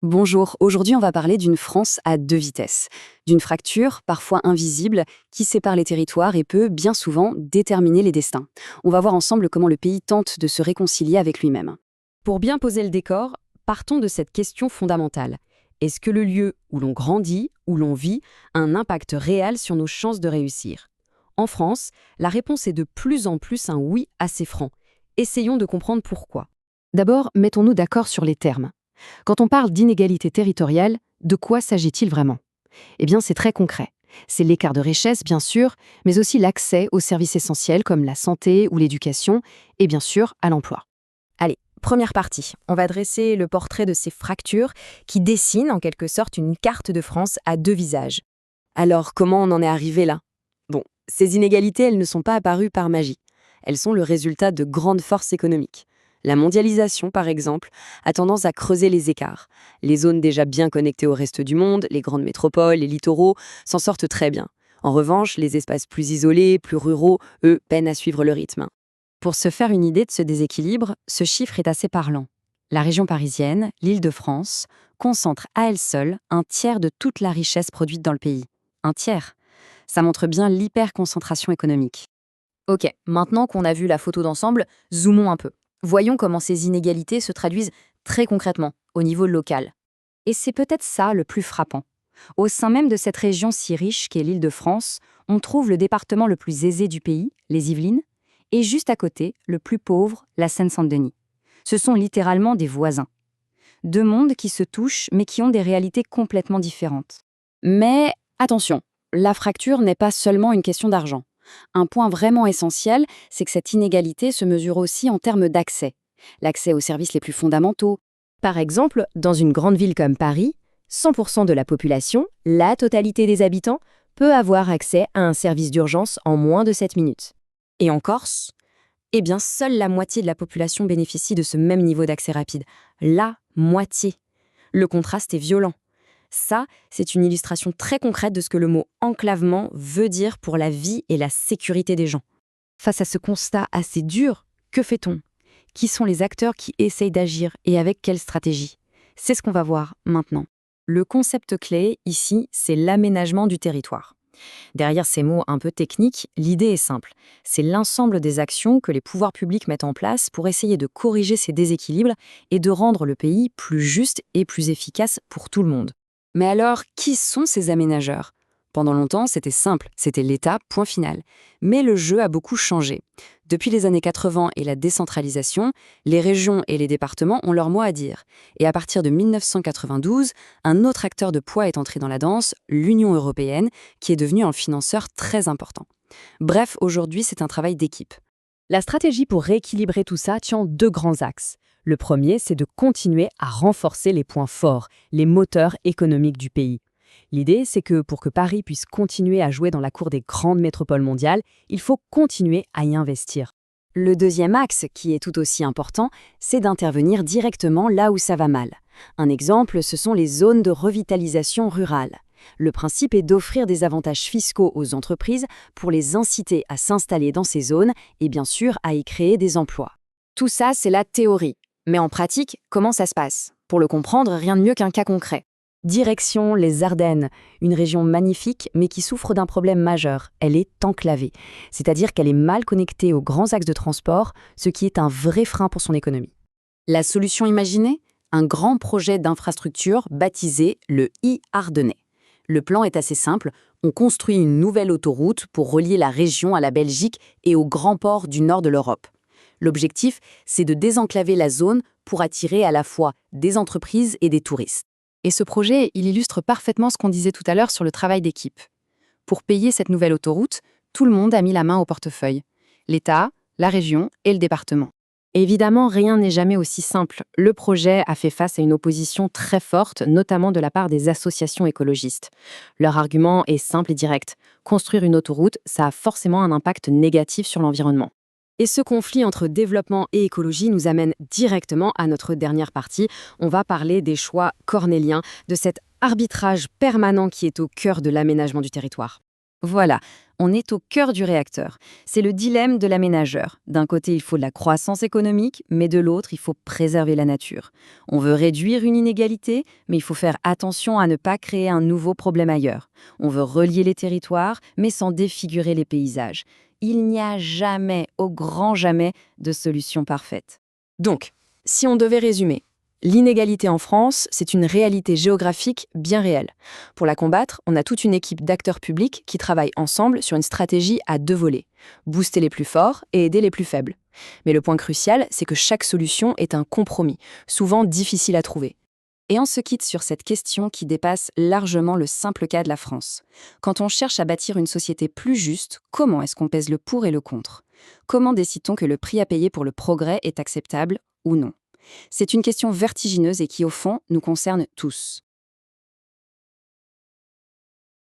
Bonjour, aujourd'hui on va parler d'une France à deux vitesses, d'une fracture, parfois invisible, qui sépare les territoires et peut, bien souvent, déterminer les destins. On va voir ensemble comment le pays tente de se réconcilier avec lui-même. Pour bien poser le décor, partons de cette question fondamentale. Est-ce que le lieu où l'on grandit, où l'on vit, a un impact réel sur nos chances de réussir? En France, la réponse est de plus en plus un oui assez franc. Essayons de comprendre pourquoi. D'abord, mettons-nous d'accord sur les termes. Quand on parle d'inégalité territoriale, de quoi s'agit-il vraiment? Eh bien, c'est très concret. C'est l'écart de richesse, bien sûr, mais aussi l'accès aux services essentiels comme la santé ou l'éducation, et bien sûr, à l'emploi. Allez, première partie. On va dresser le portrait de ces fractures qui dessinent en quelque sorte une carte de France à deux visages. Alors, comment on en est arrivé là? Bon, ces inégalités, elles ne sont pas apparues par magie. Elles sont le résultat de grandes forces économiques. La mondialisation, par exemple, a tendance à creuser les écarts. Les zones déjà bien connectées au reste du monde, les grandes métropoles, les littoraux, s'en sortent très bien. En revanche, les espaces plus isolés, plus ruraux, eux, peinent à suivre le rythme. Pour se faire une idée de ce déséquilibre, ce chiffre est assez parlant. La région parisienne, l'Île-de-France, concentre à elle seule un tiers de toute la richesse produite dans le pays. Un tiers. Ça montre bien l'hyperconcentration économique. Ok, maintenant qu'on a vu la photo d'ensemble, zoomons un peu. Voyons comment ces inégalités se traduisent très concrètement, au niveau local. Et c'est peut-être ça le plus frappant. Au sein même de cette région si riche qu'est l'Île-de-France, on trouve le département le plus aisé du pays, les Yvelines, et juste à côté, le plus pauvre, la Seine-Saint-Denis. Ce sont littéralement des voisins. Deux mondes qui se touchent mais qui ont des réalités complètement différentes. Mais attention, la fracture n'est pas seulement une question d'argent. Un point vraiment essentiel, c'est que cette inégalité se mesure aussi en termes d'accès. L'accès aux services les plus fondamentaux. Par exemple, dans une grande ville comme Paris, 100% de la population, la totalité des habitants, peut avoir accès à un service d'urgence en moins de 7 minutes. Et en Corse, eh bien, seule la moitié de la population bénéficie de ce même niveau d'accès rapide. La moitié. Le contraste est violent. Ça, c'est une illustration très concrète de ce que le mot enclavement veut dire pour la vie et la sécurité des gens. Face à ce constat assez dur, que fait-on? Qui sont les acteurs qui essayent d'agir et avec quelle stratégie? C'est ce qu'on va voir maintenant. Le concept clé, ici, c'est l'aménagement du territoire. Derrière ces mots un peu techniques, l'idée est simple. C'est l'ensemble des actions que les pouvoirs publics mettent en place pour essayer de corriger ces déséquilibres et de rendre le pays plus juste et plus efficace pour tout le monde. Mais alors, qui sont ces aménageurs? Pendant longtemps, c'était simple, c'était l'État, point final. Mais le jeu a beaucoup changé. Depuis les années 80 et la décentralisation, les régions et les départements ont leur mot à dire. Et à partir de 1992, un autre acteur de poids est entré dans la danse, l'Union européenne, qui est devenue un financeur très important. Bref, aujourd'hui, c'est un travail d'équipe. La stratégie pour rééquilibrer tout ça tient deux grands axes. Le premier, c'est de continuer à renforcer les points forts, les moteurs économiques du pays. L'idée, c'est que pour que Paris puisse continuer à jouer dans la cour des grandes métropoles mondiales, il faut continuer à y investir. Le deuxième axe, qui est tout aussi important, c'est d'intervenir directement là où ça va mal. Un exemple, ce sont les zones de revitalisation rurale. Le principe est d'offrir des avantages fiscaux aux entreprises pour les inciter à s'installer dans ces zones et bien sûr à y créer des emplois. Tout ça, c'est la théorie. Mais en pratique, comment ça se passe? Pour le comprendre, rien de mieux qu'un cas concret. Direction les Ardennes, une région magnifique mais qui souffre d'un problème majeur. Elle est enclavée, c'est-à-dire qu'elle est mal connectée aux grands axes de transport, ce qui est un vrai frein pour son économie. La solution imaginée? Un grand projet d'infrastructure baptisé le I-Ardennais. Le plan est assez simple, on construit une nouvelle autoroute pour relier la région à la Belgique et aux grands ports du nord de l'Europe. L'objectif, c'est de désenclaver la zone pour attirer à la fois des entreprises et des touristes. Et ce projet, il illustre parfaitement ce qu'on disait tout à l'heure sur le travail d'équipe. Pour payer cette nouvelle autoroute, tout le monde a mis la main au portefeuille. L'État, la région et le département. Évidemment, rien n'est jamais aussi simple. Le projet a fait face à une opposition très forte, notamment de la part des associations écologistes. Leur argument est simple et direct. Construire une autoroute, ça a forcément un impact négatif sur l'environnement. Et ce conflit entre développement et écologie nous amène directement à notre dernière partie. On va parler des choix cornéliens, de cet arbitrage permanent qui est au cœur de l'aménagement du territoire. Voilà, on est au cœur du réacteur. C'est le dilemme de l'aménageur. D'un côté, il faut de la croissance économique, mais de l'autre, il faut préserver la nature. On veut réduire une inégalité, mais il faut faire attention à ne pas créer un nouveau problème ailleurs. On veut relier les territoires, mais sans défigurer les paysages. Il n'y a jamais, au grand jamais, de solution parfaite. Donc, si on devait résumer, l'inégalité en France, c'est une réalité géographique bien réelle. Pour la combattre, on a toute une équipe d'acteurs publics qui travaillent ensemble sur une stratégie à deux volets: booster les plus forts et aider les plus faibles. Mais le point crucial, c'est que chaque solution est un compromis, souvent difficile à trouver. Et on se quitte sur cette question qui dépasse largement le simple cas de la France. Quand on cherche à bâtir une société plus juste, comment est-ce qu'on pèse le pour et le contre? Comment décide-t-on que le prix à payer pour le progrès est acceptable ou non? C'est une question vertigineuse et qui, au fond, nous concerne tous.